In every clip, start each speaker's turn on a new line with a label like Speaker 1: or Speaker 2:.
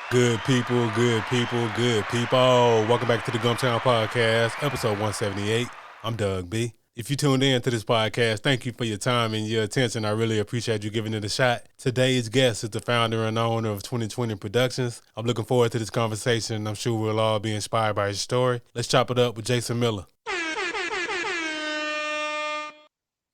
Speaker 1: Good people, good people, good people. Welcome back to the Gumptown Podcast, episode 178. I'm Doug B. If you tuned in to this podcast, thank you for your time and your attention. I really appreciate you giving it a shot. Today's guest is the founder and owner of 2020 Productions. I'm looking forward to this conversation. I'm sure we'll all be inspired by his story. Let's chop it up with Jason Miller.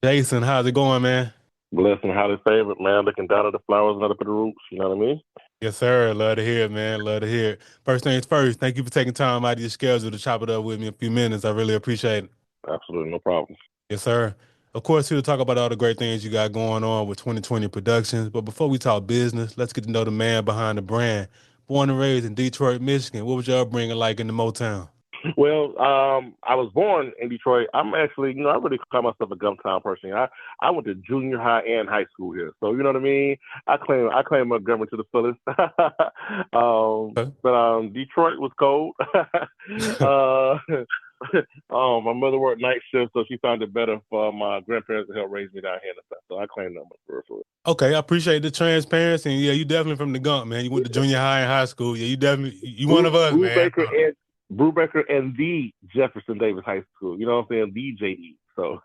Speaker 1: Jason, how's it going, man?
Speaker 2: Blessed and highly favored, man. Looking down at the flowers and up at the roots. You know what I mean?
Speaker 1: Yes, sir. Love to hear it, man. Love to hear it. First things first, thank you for taking time out of your schedule to chop it up with me a few minutes. I really appreciate it.
Speaker 2: Absolutely no problem.
Speaker 1: Yes, sir. Of course, here to talk about all the great things you got going on with 2020 Productions. But before we talk business, let's get to know the man behind the brand. Born and raised in Detroit, Michigan. What was your upbringing like in the Motown?
Speaker 2: Well, I was born in Detroit. I'm actually, I really call myself a Gumtown person. I went to junior high and high school here, so you know what I mean. I claim Montgomery to the fullest. But Detroit was cold. uh, my mother worked night shift, so she found it better for my grandparents to help raise me down here in the south. So I claim that much for it.
Speaker 1: Okay, I appreciate the transparency. And yeah, you definitely from the Gump, man. You went to junior high and high school. Yeah, you definitely you one of us, man.
Speaker 2: Brubaker and the Jefferson Davis High School. You know what I'm saying? The JD. So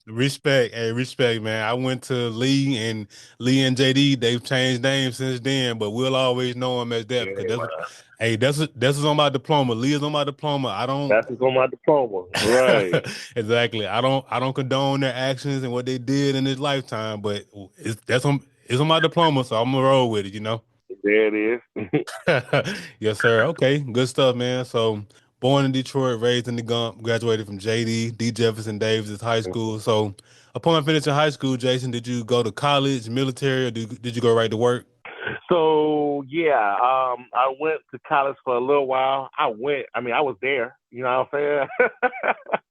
Speaker 1: Respect, hey, respect, man. I went to Lee and JD. They've changed names since then, but we'll always know them as that because
Speaker 2: yeah,
Speaker 1: hey, that's what's on my diploma. Lee is on my diploma. I don't
Speaker 2: that's what's on my diploma. Right.
Speaker 1: exactly. I don't condone their actions and what they did in this lifetime, but it's on my diploma, so I'm gonna roll with it.
Speaker 2: There it is.
Speaker 1: Yes, sir. Okay, good stuff, man. So, born in Detroit, raised in the Gump, graduated from JD, Jefferson Davis High School. So, upon finishing high school, Jason, did you go to college, military, or did you go right to work?
Speaker 2: So yeah, I went to college for a little while. I was there. You know what I'm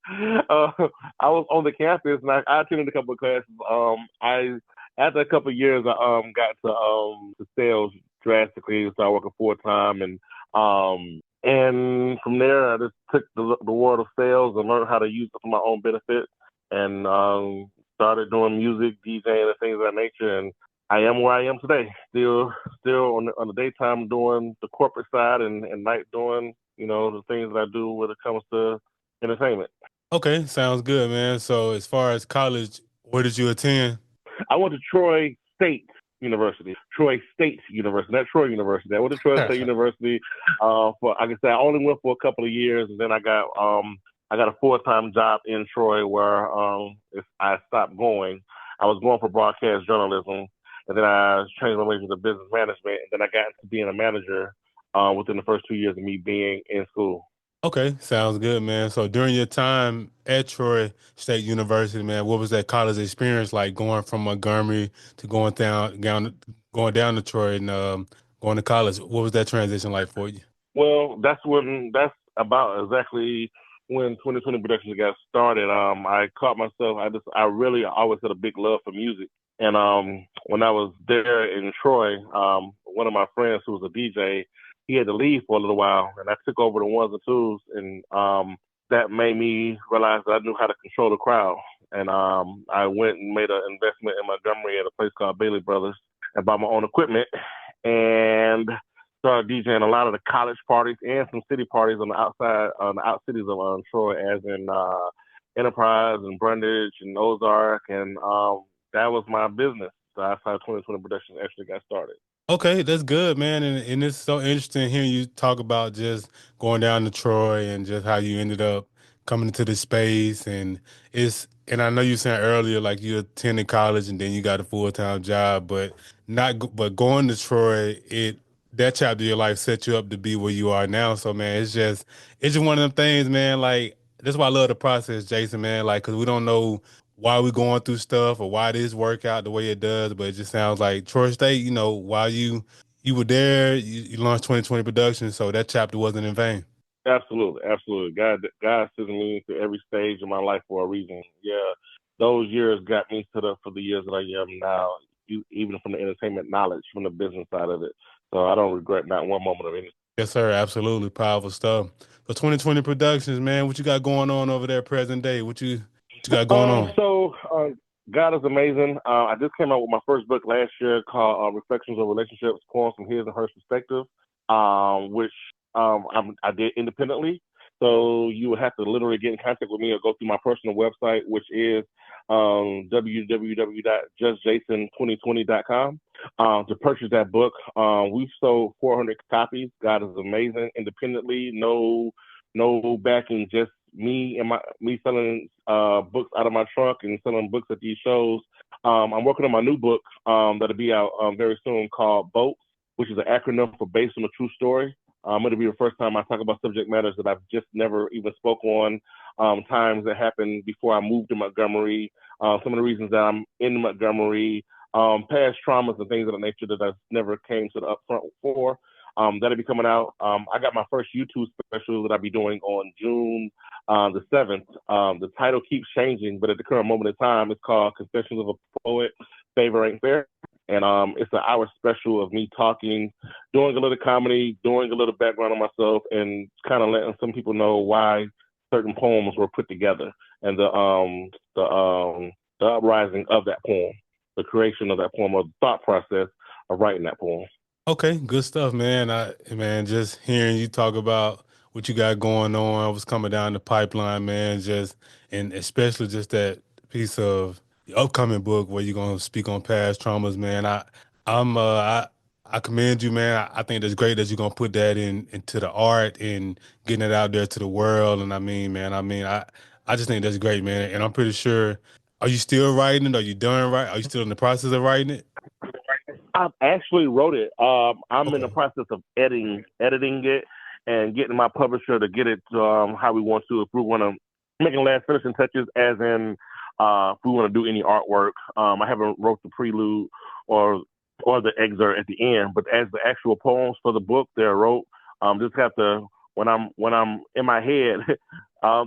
Speaker 2: saying? I was on the campus and I attended a couple of classes. I After a couple of years, I got to sales drastically, started working full time, and from there, I just took the world of sales and learned how to use it for my own benefit, and started doing music, DJing, and things of that nature. And I am where I am today. Still on the daytime doing the corporate side, and night doing the things that I do when it comes to entertainment.
Speaker 1: Okay, sounds good, man. So, as far as college, where did you attend?
Speaker 2: I went to Troy State University, not Troy University. I went to Troy State University. For like I said, I only went for a couple of years, and then I got a full time job in Troy where if I stopped going. I was going for broadcast journalism, and then I changed my major to business management, and then I got into being a manager within the first 2 years of me being in school.
Speaker 1: Okay, sounds good, man. So during your time at Troy State University, man, what was that college experience like going from Montgomery to going down to Troy and going to college? What was that transition like for you?
Speaker 2: Well, that's about exactly when 2020 Productions got started. I caught myself. I really always had a big love for music, and when I was there in Troy, one of my friends who was a DJ, he had to leave for a little while, and I took over the ones and twos, and that made me realize that I knew how to control the crowd. And I went and made an investment in Montgomery at a place called Bailey Brothers and bought my own equipment and started DJing a lot of the college parties and some city parties on the out cities of Troy, as in Enterprise and Brundage and Ozark, and that was my business. So that's how 2020 Productions actually got started.
Speaker 1: Okay, that's good, man. And it's so interesting hearing you talk about just going down to Troy and just how you ended up coming into this space. And I know you said earlier like you attended college and then you got a full-time job, but but going to Troy, it that chapter of your life set you up to be where you are now. So man, it's just one of them things, man. Like that's why I love the process, Jason, man. Like, cause we don't know why we going through stuff or why this work out the way it does, but it just sounds like Troy State, while you were there, you launched 2020 production, so that chapter wasn't in vain.
Speaker 2: Absolutely, absolutely. God sent me to every stage of my life for a reason. Yeah, those years got me to the for the years that I am now. Even from the entertainment knowledge, from the business side of it. So I don't regret not one moment of anything.
Speaker 1: Yes, sir, absolutely powerful stuff. So 2020 Productions, man, what you got going on over there present day? What you got going on?
Speaker 2: God is amazing. I just came out with my first book last year called Reflections of Relationships, Poems from His and Her Perspective. which I did independently. So you would have to literally get in contact with me or go through my personal website, which is www.justjason2020.com to purchase that book. We've sold 400 copies. God is amazing. Independently, no backing, just me selling books out of my trunk and selling books at these shows. I'm working on my new book that'll be out very soon called Boats, which is an acronym for Based on a True Story. It'll be the first time I talk about subject matters that I've just never even spoke on. Times that happened before I moved to Montgomery. Some of the reasons that I'm in Montgomery. Past traumas and things of the nature that I never came to the upfront for. That'll be coming out. I got my first YouTube special that I'll be doing on June the 7th. The title keeps changing, but at the current moment in time, it's called Confessions of a Poet, Favor Ain't Fair. And it's an hour special of me talking, doing a little comedy, doing a little background on myself, and kind of letting some people know why certain poems were put together and the uprising of that poem, the creation of that poem, or the thought process of writing that poem.
Speaker 1: Okay, good stuff, man. Man, just hearing you talk about what you got going on, what's coming down the pipeline, man, just and especially just that piece of the upcoming book where you're gonna speak on past traumas, man. I'm I commend you, man. I think it's great that you're gonna put that into the art and getting it out there to the world. And I mean, man, I just think that's great, man. And I'm pretty sure, are you still writing it? Are you done right? Are you still in the process of writing it?
Speaker 2: I've actually wrote it. I'm in the
Speaker 1: Okay.
Speaker 2: process of editing it, and getting my publisher to get it how we want to. If we want to making last finishing touches, as in if we want to do any artwork. I haven't wrote the prelude or the excerpt at the end, but as the actual poems for the book, they're wrote. Just have to when I'm in my head,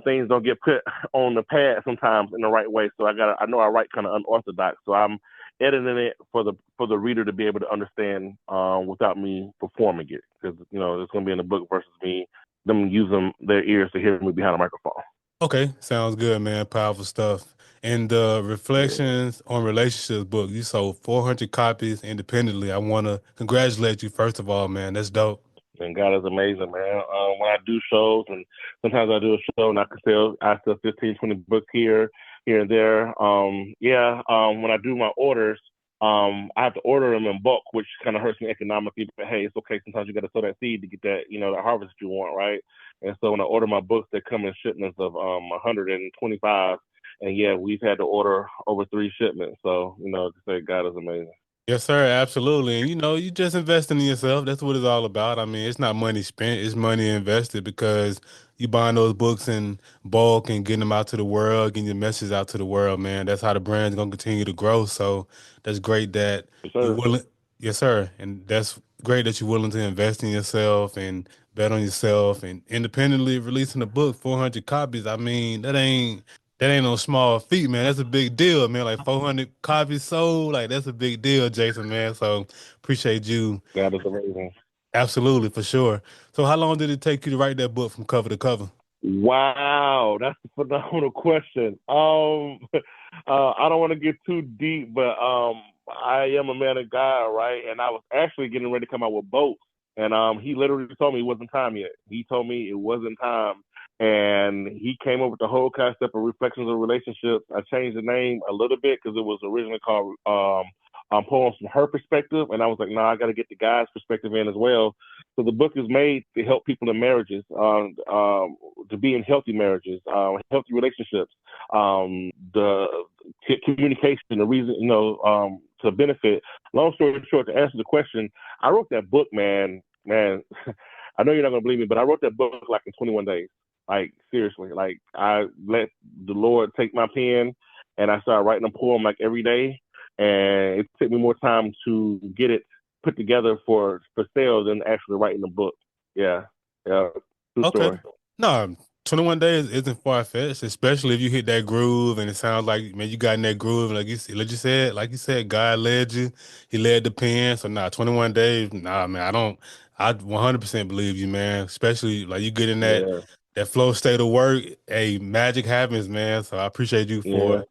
Speaker 2: things don't get put on the pad sometimes in the right way. So I know I write kind of unorthodox, so I'm editing it for the reader to be able to understand without me performing it, because it's going to be in the book versus me them using their ears to hear me behind a microphone.
Speaker 1: Okay, sounds good, man. Powerful stuff. And the
Speaker 2: Yeah.
Speaker 1: Reflections on Relationships book, you sold 400 copies independently. I want to congratulate you, first of all, man. That's dope.
Speaker 2: And God is amazing, man. When I do shows, and sometimes I do a show and I sell 15, 20 books here and there. Yeah. When I do my orders, I have to order them in bulk, which kind of hurts me economically. But hey, it's okay. Sometimes you got to sow that seed to get that, that harvest you want, right? And so when I order my books, they come in shipments of 125. And yeah, we've had to order over 3 shipments. So to say God is amazing.
Speaker 1: Yes, sir, absolutely. And you just investing in yourself. That's what it's all about. I mean, it's not money spent, it's money invested because you buying those books in bulk and getting them out to the world, getting your message out to the world, man. That's how the brand's gonna continue to grow. So that's great that
Speaker 2: Yes,
Speaker 1: you're
Speaker 2: sir.
Speaker 1: willing, yes, sir. And that's great that you're willing to invest in yourself and bet on yourself and independently releasing a book, 400 copies. I mean, that ain't no small feat, man. That's a big deal, man. Like 400 copies sold, like that's a big deal, Jason, man. So appreciate you.
Speaker 2: God is amazing.
Speaker 1: Absolutely, for sure. So how long did it take you to write that book from cover to cover?
Speaker 2: Wow, that's a phenomenal question. I don't want to get too deep, but I am a man of God, right? And I was actually getting ready to come out with boats, and he literally told me it wasn't time yet. He told me it wasn't time, and he came up with the whole concept of reflections of relationships. I changed the name a little bit because it was originally called poems from her perspective, and I was like, no, I got to get the guy's perspective in as well. So the book is made to help people in marriages, to be in healthy marriages, healthy relationships, the communication, the reason, to benefit. Long story short, to answer the question, I wrote that book, man. I know you're not gonna believe me, but I wrote that book like in 21 days. Like seriously, like I let the Lord take my pen, and I started writing a poem like every day, and it took me more time to get it put together for sale than actually writing the book. Yeah, yeah, true
Speaker 1: Okay.
Speaker 2: story.
Speaker 1: No, 21 days isn't far-fetched, especially if you hit that groove and it sounds like, man, you got in that groove. And like you said, God led you. He led the pen. So, nah, 21 days, nah, man, I 100% believe you, man. Especially like you get in that,
Speaker 2: Yeah,
Speaker 1: that flow state of work. Hey, magic happens, man. So I appreciate you for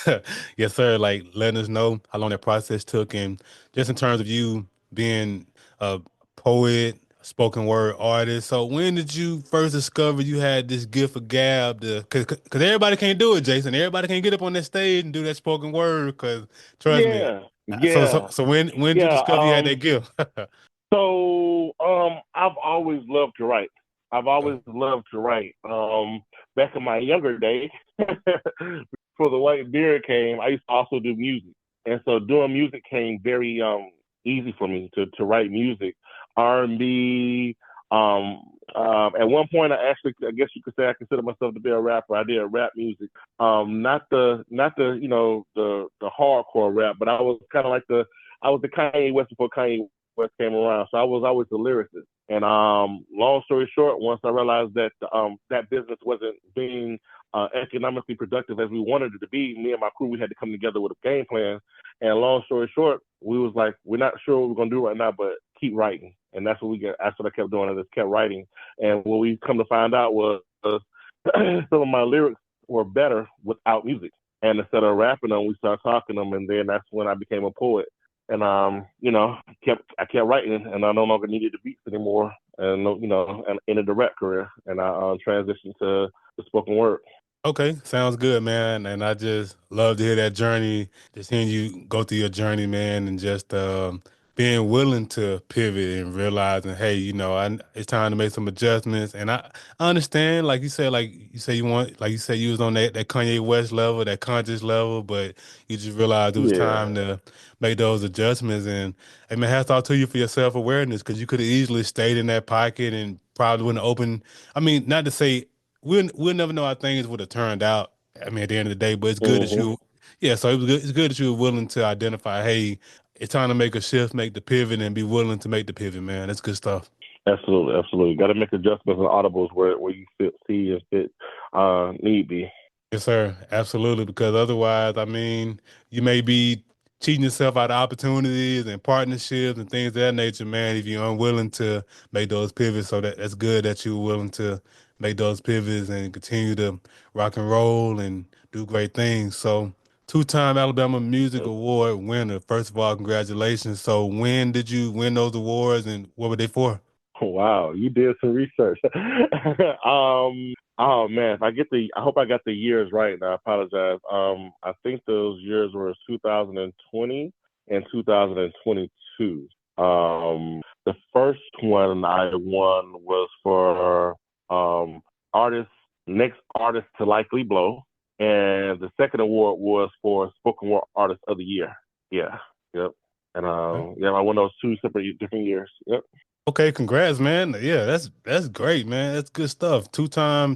Speaker 2: yeah.
Speaker 1: yes, sir. Like letting us know how long that process took, and just in terms of you being a poet, spoken word artist. So when did you first discover you had this gift of gab? Cause everybody can't do it, Jason. Everybody can't get up on that stage and do that spoken word. Cause trust me.
Speaker 2: Yeah,
Speaker 1: So
Speaker 2: yeah,
Speaker 1: so when did you
Speaker 2: yeah.
Speaker 1: discover you had that gift?
Speaker 2: I've always loved to write. I've always loved to write. Back in my younger days, before the white beard came, I used to also do music, and so doing music came very easy for me to write music, R&B. Um, at one point, I guess you could say I consider myself to be a rapper. I did rap music, not the the hardcore rap, but I was kind of like I was the Kanye West before Kanye West came around. So I was always the lyricist. And long story short, once I realized that that business wasn't being economically productive as we wanted it to be, me and my crew, we had to come together with a game plan. And long story short, we was like, we're not sure what we're gonna do right now, but keep writing. And that's what we get. That's what I kept doing. I just kept writing. And what we come to find out was some of my lyrics were better without music. And instead of rapping them, we started talking them, and then that's when I became a poet. And I kept writing, and I no longer needed the beats anymore, and and in a direct career, and I transitioned to the spoken word.
Speaker 1: Okay, sounds good, man. And I just love to hear that journey, just hearing you go through your journey, man, and just being willing to pivot and realizing, hey, it's time to make some adjustments. And I understand, like you say, you said, you was on that Kanye West level, that conscious level, but you just realized it was
Speaker 2: Yeah.
Speaker 1: time to make those adjustments. And hey, man, hats off to you for your self awareness because you could have easily stayed in that pocket and probably wouldn't open. I mean, not to say we'll never know how things would have turned out. I mean, at the end of the day, but it's good that
Speaker 2: Hmm.
Speaker 1: you, yeah. So it was good. It's good that you were willing to identify, hey, it's time to make a shift, make the pivot, and be willing to make the pivot. Man, that's good stuff.
Speaker 2: Absolutely, absolutely. Got to make adjustments and audibles where you fit, see and fit need be.
Speaker 1: Yes, sir. Absolutely. Because otherwise, I mean, you may be cheating yourself out of opportunities and partnerships and things of that nature, man, if you're unwilling to make those pivots. So that's good that you're willing to make those pivots and continue to rock and roll and do great things. So, two-time Alabama Music Award winner. First of all, congratulations. So, when did you win those awards and what were they for?
Speaker 2: Wow, you did some research. Oh man, if I hope I got the years right. And I apologize. I think those years were 2020 and 2022. The first one I won was for artist next artist to likely blow, and the second award was for spoken word artist of the year. Yeah, yep. And yeah, I won those two separate different years. Yep.
Speaker 1: Okay, congrats, man. Yeah, that's great, man. That's good stuff.
Speaker 2: Thank you,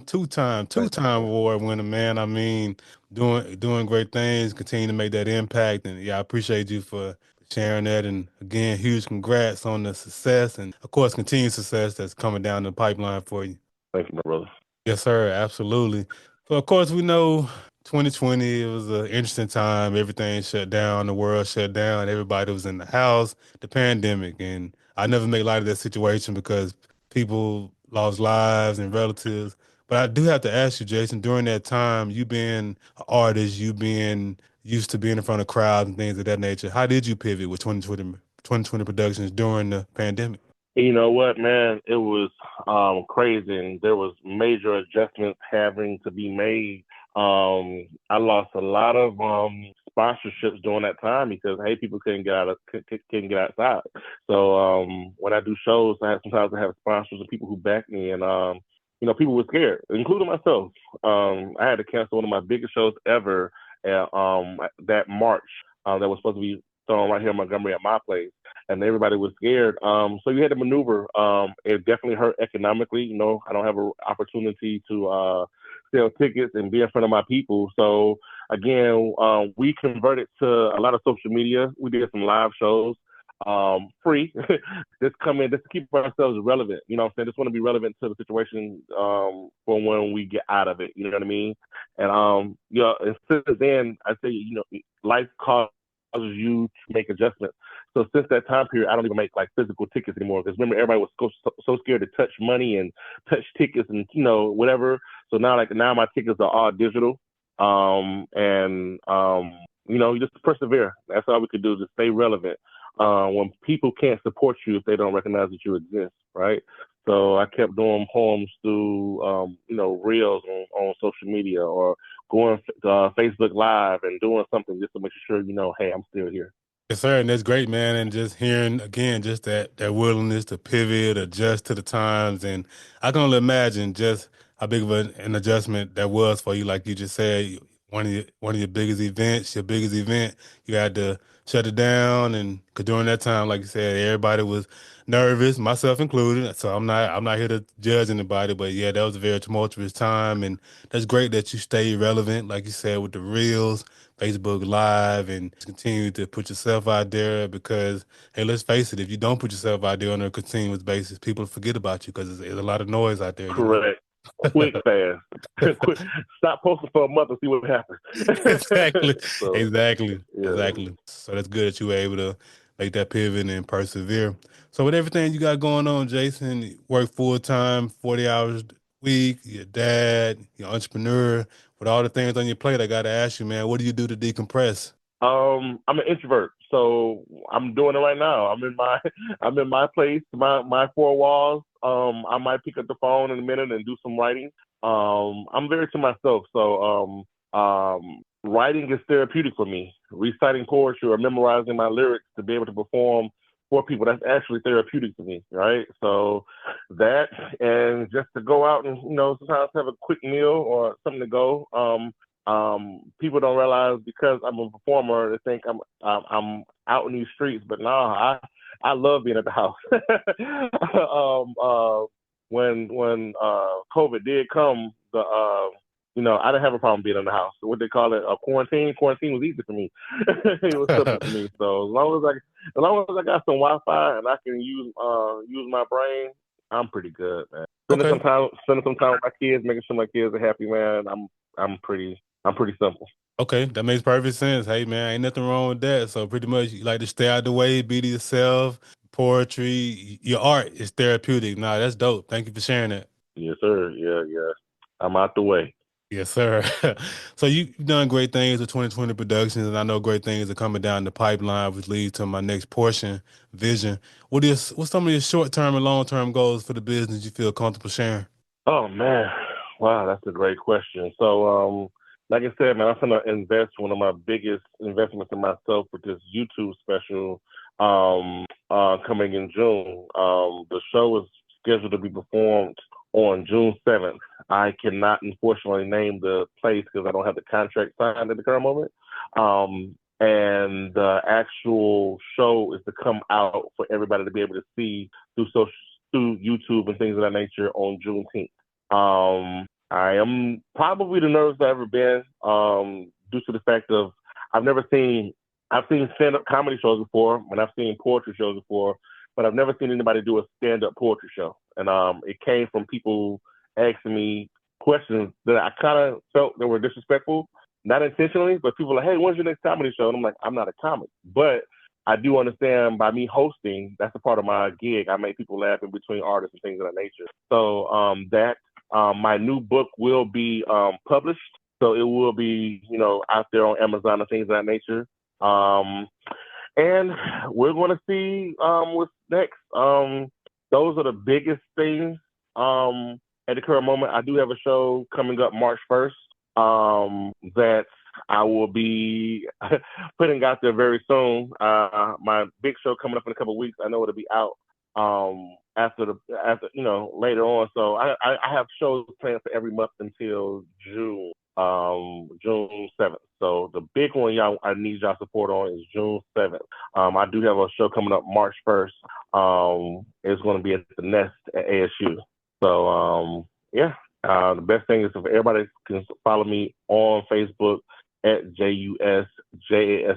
Speaker 1: Two-time
Speaker 2: sir.
Speaker 1: award winner, man. I mean, doing great things, continue to make that impact. And yeah, I appreciate you for sharing that. And again, huge congrats on the success and of course continued success that's coming down the pipeline for you.
Speaker 2: Thank you, my brother.
Speaker 1: Yes, sir. Absolutely. So, of course, we know 2020, it was an interesting time. Everything shut down. The world shut down. Everybody was in the house, the pandemic. And I never make light of that situation because people lost lives and relatives. But I do have to ask you, Jason, during that time, you being an artist, you being used to being in front of crowds and things of that nature, how did you pivot with 2020 productions during the pandemic?
Speaker 2: You know what, man? It was crazy, and there was major adjustments having to be made. I lost a lot of sponsorships during that time because hey, people couldn't get outside. So when I do shows, I have sometimes I have sponsors and people who back me, and people were scared, including myself. I had to cancel one of my biggest shows ever that March that was supposed to be thrown right here in Montgomery at my place, and everybody was scared. So you had to maneuver. It definitely hurt economically. I don't have an opportunity to sell tickets and be in front of my people. So again, we converted to a lot of social media. We did some live shows. Free, just come in, just to keep ourselves relevant. You know what I'm saying? Just want to be relevant to the situation for when we get out of it. You know what I mean? And and since then, I say, life causes you to make adjustments. So since that time period, I don't even make like physical tickets anymore because remember everybody was so scared to touch money and touch tickets and whatever. So now my tickets are all digital. And you just persevere. That's all we could do, to stay relevant. when people can't support you if they don't recognize that you exist, right? So I kept doing poems through, reels on social media or going Facebook Live and doing something just to make sure hey, I'm still here.
Speaker 1: Yes, sir, and that's great, man. And just hearing again, just that willingness to pivot, adjust to the times, and I can only imagine just how big of an adjustment that was for you. Like you just said, one of your biggest events, your biggest event, you had to shut it down, and 'cause during that time, like you said, everybody was nervous, myself included. So I'm not here to judge anybody, but yeah, that was a very tumultuous time, and that's great that you stay relevant, like you said, with the reels. Facebook Live and continue to put yourself out there because, hey, let's face it, if you don't put yourself out there on a continuous basis, people forget about you because there's a lot of noise out there, you know?
Speaker 2: Correct. Quick, fast. Quick. Stop posting for a month and see what happens.
Speaker 1: Exactly.
Speaker 2: So
Speaker 1: Exactly.
Speaker 2: yeah.
Speaker 1: Exactly. So that's good that you were able to make that pivot and persevere. So with everything you got going on, Jason, you work full time, 40 hours a week, your dad, your entrepreneur, with all the things on your plate, I gotta ask you, man, what do you do to decompress?
Speaker 2: I'm an introvert, so I'm doing it right now. I'm in my place, my four walls. I might pick up the phone in a minute and do some writing. I'm very to myself, so writing is therapeutic for me. Reciting poetry or memorizing my lyrics to be able to perform for people, that's actually therapeutic to me, right? So that and just to go out and sometimes have a quick meal or something to go. People don't realize because I'm a performer, they think I'm out in these streets, but no, I love being at the house. When COVID did come, I didn't have a problem being in the house. What they call it, a quarantine. Quarantine was easy for me. It was simple for me. So as long as I got some Wi-Fi and I can use my brain, I'm pretty good, man.
Speaker 1: Okay.
Speaker 2: Spending some time with my kids, making sure my kids are happy, man. I'm pretty simple.
Speaker 1: Okay, that makes perfect sense. Hey man, ain't nothing wrong with that. So pretty much you like to stay out the way, be to yourself. Poetry, your art is therapeutic. Nah, that's dope. Thank you for sharing that.
Speaker 2: Yes, sir. Yeah, yeah. I'm out the way.
Speaker 1: Yes, sir. So you've done great things with 2020 Productions, and I know great things are coming down the pipeline, which leads to my next portion, vision. What's some of your short term and long term goals for the business you feel comfortable sharing?
Speaker 2: Oh man, wow, that's a great question. So, like I said, man, I'm gonna invest one of my biggest investments in myself with this YouTube special, coming in June. The show is scheduled to be performed on June 7th. I cannot unfortunately name the place because I don't have the contract signed at the current moment. And the actual show is to come out for everybody to be able to see through social, through YouTube and things of that nature on Juneteenth. I am probably the nervous I've ever been, due to the fact of I've never seen I've seen stand up comedy shows before and I've seen poetry shows before, but I've never seen anybody do a stand up poetry show. And it came from people asking me questions that I kind of felt that were disrespectful, not intentionally, but people are like, hey, when's your next comedy show? And I'm like, I'm not a comic, but I do understand by me hosting, that's a part of my gig. I make people laugh in between artists and things of that nature. So that my new book will be published. So it will be, out there on Amazon and things of that nature. Um, and we're going to see what's next. Those are the biggest things at the current moment. I do have a show coming up March 1st that I will be putting out there very soon. My big show coming up in a couple of weeks. I know it'll be out after later on. So I have shows planned for every month until June 7th. So the big one I need y'all support on is June 7th. I do have a show coming up March 1st. It's going to be at the Nest at ASU. So yeah, the best thing is if everybody can follow me on Facebook at JUSJASON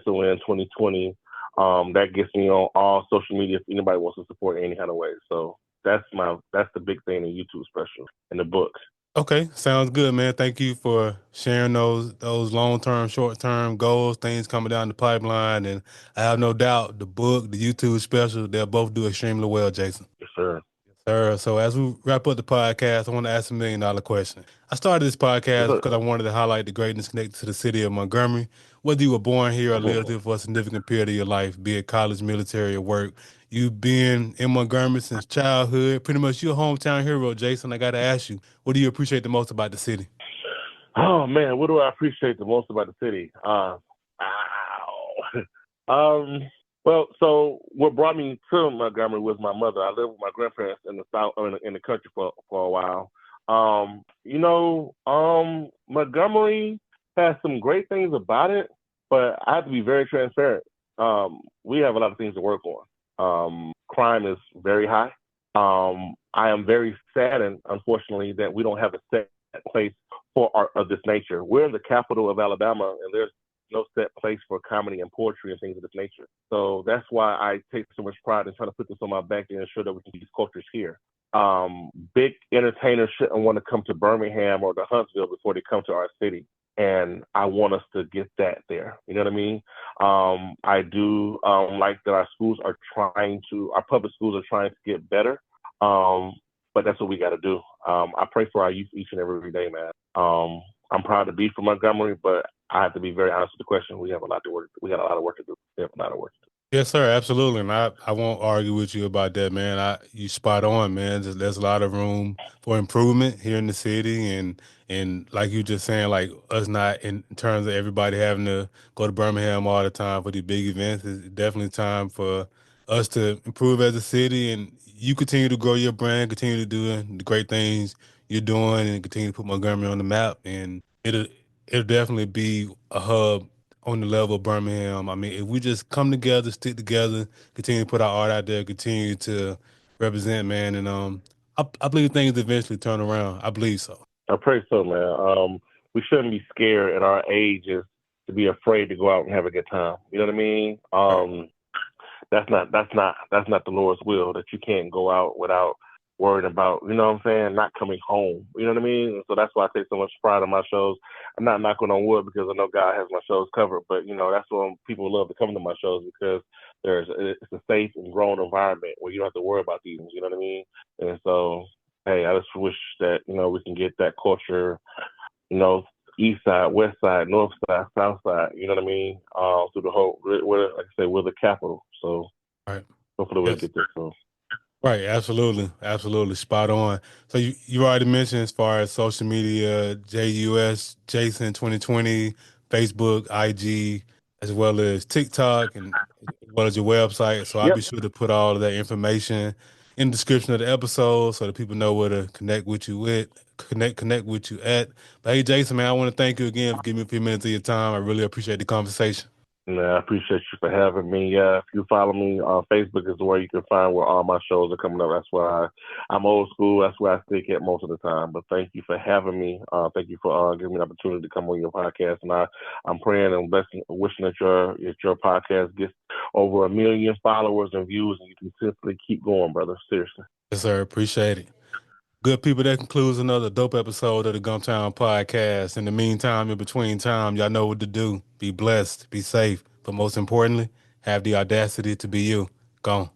Speaker 2: 2020. That gets me on all social media if anybody wants to support any kind of way. So that's the big thing in YouTube special in the book.
Speaker 1: Okay, sounds good, man. Thank you for sharing those long term, short term goals, things coming down the pipeline, and I have no doubt the book, the YouTube special, they'll both do extremely well, Jason.
Speaker 2: Yes, sir.
Speaker 1: So as we wrap up the podcast, I want to ask $1 million question. I started this
Speaker 2: Yes,
Speaker 1: podcast
Speaker 2: sir.
Speaker 1: because I wanted to highlight the greatness connected to the city of Montgomery. Whether you were born here or lived
Speaker 2: Mhm.
Speaker 1: here for a significant period of your life, be it college, military, or work, you've been in Montgomery since childhood. Pretty much you're a hometown hero, Jason. I got to ask you, what do you appreciate the most about the city?
Speaker 2: Oh man, what do I appreciate the most about the city? Um, well, so what brought me to Montgomery was my mother. I lived with my grandparents in the south, in the country for a while. Montgomery has some great things about it, but I have to be very transparent. We have a lot of things to work on. Crime is very high. I am very saddened, unfortunately, that we don't have a set place for art of this nature. We're in the capital of Alabama, and there's no set place for comedy and poetry and things of this nature. So that's why I take so much pride in trying to put this on my back and ensure that we can get these cultures here. Big entertainers shouldn't want to come to Birmingham or to Huntsville before they come to our city. And I want us to get that there. You know what I mean? I do like that our public schools are trying to get better. Um, but that's what we got to do. I pray for our youth each and every day, man. I'm proud to be from Montgomery, but I have to be very honest with the question. We have a lot to work. We got a lot of work to do. We have a lot of work to
Speaker 1: Yes, sir, absolutely. And I won't argue with you about that, man. You spot on, man. There's a lot of room for improvement here in the city and like you just saying, like us not in terms of everybody having to go to Birmingham all the time for these big events. It's definitely time for us to improve as a city and you continue to grow your brand, continue to do the great things you're doing and continue to put Montgomery on the map and it'll definitely be a hub on the level of Birmingham. I mean, if we just come together, stick together, continue to put our art out there, continue to represent, man, and I believe things eventually turn around. I believe so.
Speaker 2: I pray so, man. We shouldn't be scared at our ages to be afraid to go out and have a good time. You know what I mean?
Speaker 1: Right.
Speaker 2: That's not the Lord's will that you can't go out without worrying about, you know what I'm saying, not coming home. You know what I mean? So that's why I take so much pride in my shows. I'm not knocking on wood because I know God has my shows covered, but that's why people love to come to my shows because it's a safe and grown environment where you don't have to worry about these things, you know what I mean? And so hey, I just wish that, we can get that culture, you know, east side, west side, north side, south side, you know what I mean? Through the whole, like I said, we're the capital. So
Speaker 1: Right.
Speaker 2: hopefully we'll
Speaker 1: Yes.
Speaker 2: get there. So,
Speaker 1: Right, absolutely, absolutely, spot on. So you already mentioned as far as social media, JUS Jason 2020, Facebook, IG, as well as TikTok, and as well as your website. So I'll
Speaker 2: yep.
Speaker 1: be sure to put all of that information in the description of the episode so that people know where to connect with you at. But hey, Jason, man, I want to thank you again for giving me a few minutes of your time. I really appreciate the conversation.
Speaker 2: I appreciate you for having me. If you follow me on Facebook is where you can find where all my shows are coming up. That's where I'm old school. That's where I stick at most of the time. But thank you for having me. Thank you for giving me the opportunity to come on your podcast. And I'm praying and blessing, wishing that your podcast gets over 1 million followers and views, and you can simply keep going, brother. Seriously.
Speaker 1: Yes, sir. Appreciate it. Good people, that concludes another dope episode of the Gumptown Podcast. In the meantime, in between time, y'all know what to do. Be blessed, be safe, but most importantly, have the audacity to be you. Gone.